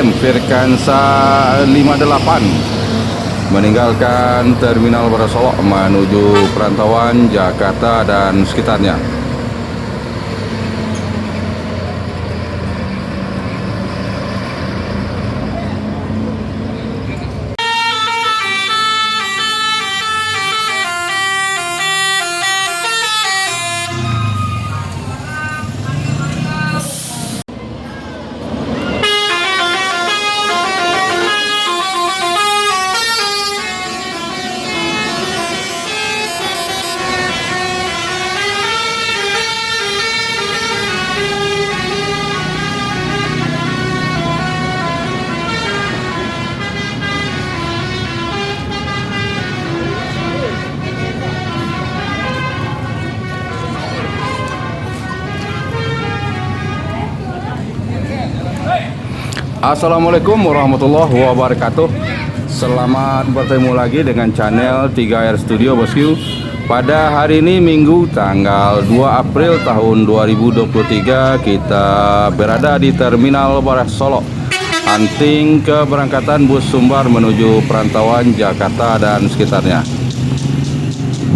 NPM Firkansa 58 meninggalkan Terminal Barasolok menuju perantauan Jakarta dan sekitarnya. Assalamualaikum warahmatullahi wabarakatuh. Selamat bertemu lagi dengan channel 3R Studio bosku. Pada hari ini Minggu tanggal 2 April tahun 2023, kita berada di Terminal Barasolok, hunting keberangkatan bus Sumbar menuju perantauan Jakarta dan sekitarnya.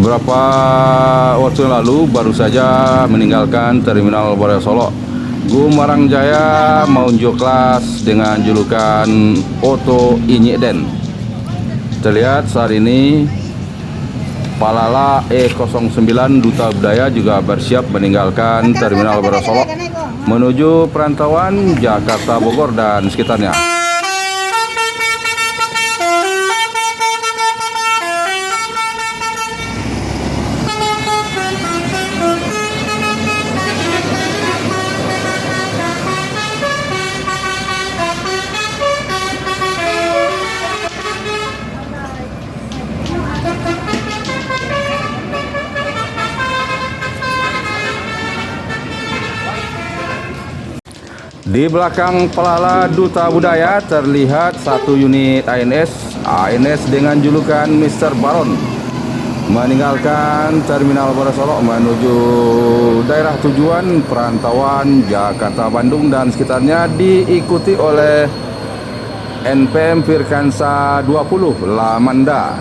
Beberapa waktu lalu baru saja meninggalkan Terminal Barasolok, Gumarang Jaya meunjuk kelas dengan julukan Oto Inyekden. Terlihat saat ini Palala E09 Duta Budaya juga bersiap meninggalkan Terminal Barasolok menuju perantauan Jakarta, Bogor dan sekitarnya. Di belakang Palala Duta Budaya terlihat satu unit ANS dengan julukan Mr. Baron meninggalkan Terminal Barasolok menuju daerah tujuan perantauan Jakarta, Bandung dan sekitarnya, diikuti oleh NPM Firkansa 20 Lamanda.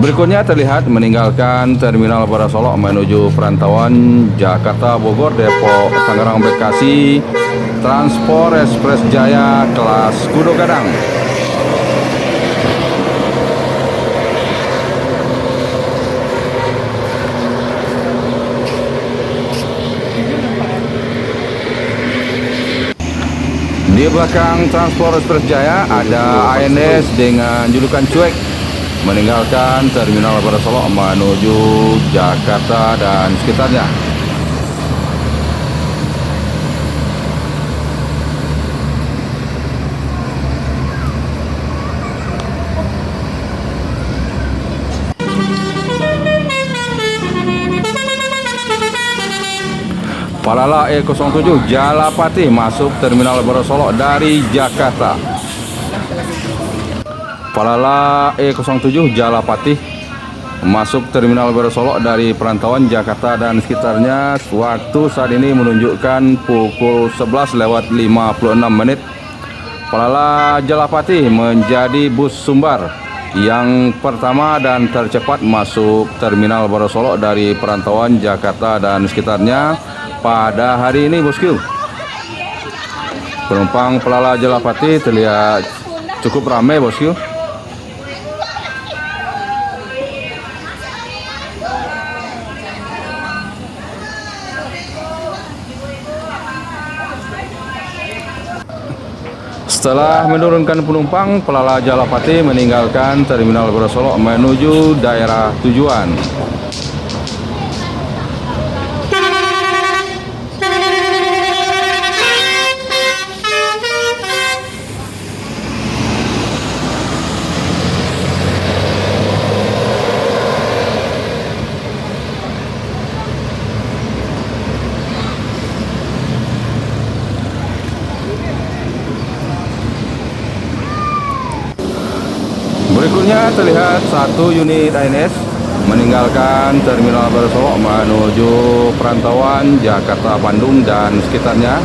Berikutnya terlihat meninggalkan Terminal Barasolok menuju perantauan Jakarta, Bogor, Depok, Tangerang, Bekasi, Transport Express Jaya kelas Kudo Gadang. Di belakang Transport Express Jaya ada ANS dengan julukan Cuek meninggalkan Terminal Barasolok menuju Jakarta dan sekitarnya. Palala E07 Jalapati masuk Terminal Barasolok dari Jakarta. Palala E07 Jalapati masuk Terminal Barasolok dari perantauan Jakarta dan sekitarnya. Waktu saat ini menunjukkan pukul 11:56. Palala Jalapati menjadi bus Sumbar yang pertama dan tercepat masuk Terminal Barasolok dari perantauan Jakarta dan sekitarnya pada hari ini bosku. Penumpang Palala Jalapati terlihat cukup ramai bosku. Setelah menurunkan penumpang, Palala Jalapati meninggalkan Terminal Barasolok menuju daerah tujuan. Berikutnya terlihat satu unit ANS meninggalkan Terminal Baru Solok menuju perantauan Jakarta, Bandung dan sekitarnya.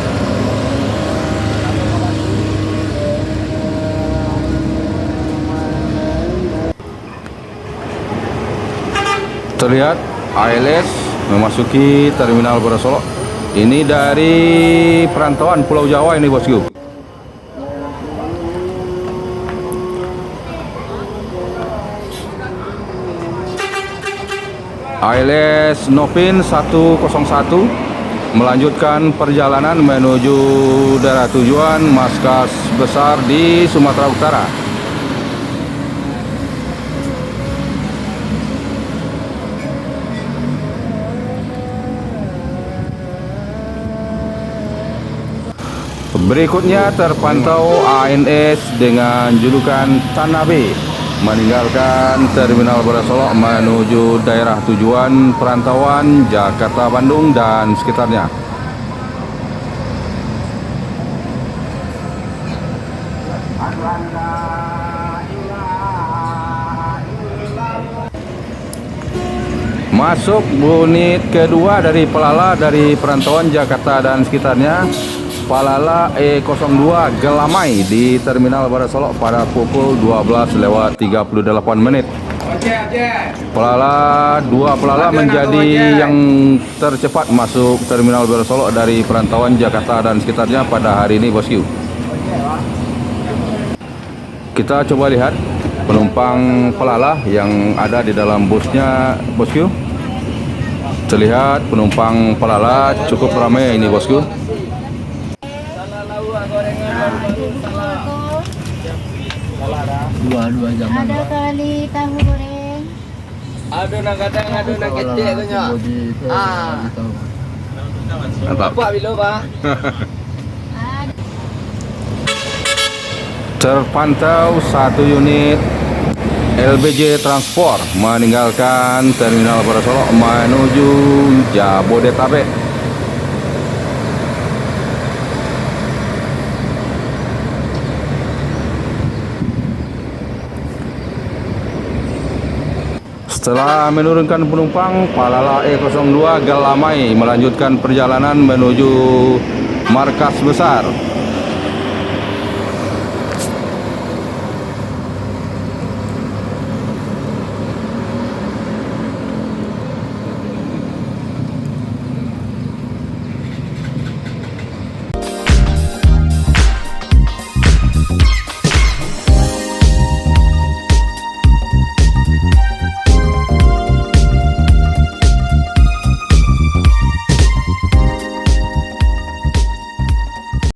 Terlihat ALS memasuki Terminal Baru Solok. Ini dari perantauan Pulau Jawa ini, bosku. ALS Nopin 101 melanjutkan perjalanan menuju daerah tujuan markas besar di Sumatera Utara. Berikutnya terpantau ANS dengan julukan Tanabe meninggalkan Terminal Baru Solok menuju daerah tujuan perantauan Jakarta, Bandung dan sekitarnya. Masuk unit kedua dari Pelala dari perantauan Jakarta dan sekitarnya. Pelala E02 Gelamai di Terminal Baru Solok pada pukul 12:38. Pelala menjadi yang tercepat masuk Terminal Baru Solok dari perantauan Jakarta dan sekitarnya pada hari ini, bosku. Kita coba lihat penumpang Pelala yang ada di dalam busnya, bosku. Terlihat penumpang Pelala cukup ramai ini, bosku. Dua jam. Ada kali tahu goreng. Aduh nak kadang aduh nak kecil punya. Mantap. Apa bilo, Pak? Terpantau satu unit LBJ Transport meninggalkan Terminal Baru Solok menuju Jabodetabek. Setelah menurunkan penumpang, Pelala E02 Gelamai melanjutkan perjalanan menuju markas besar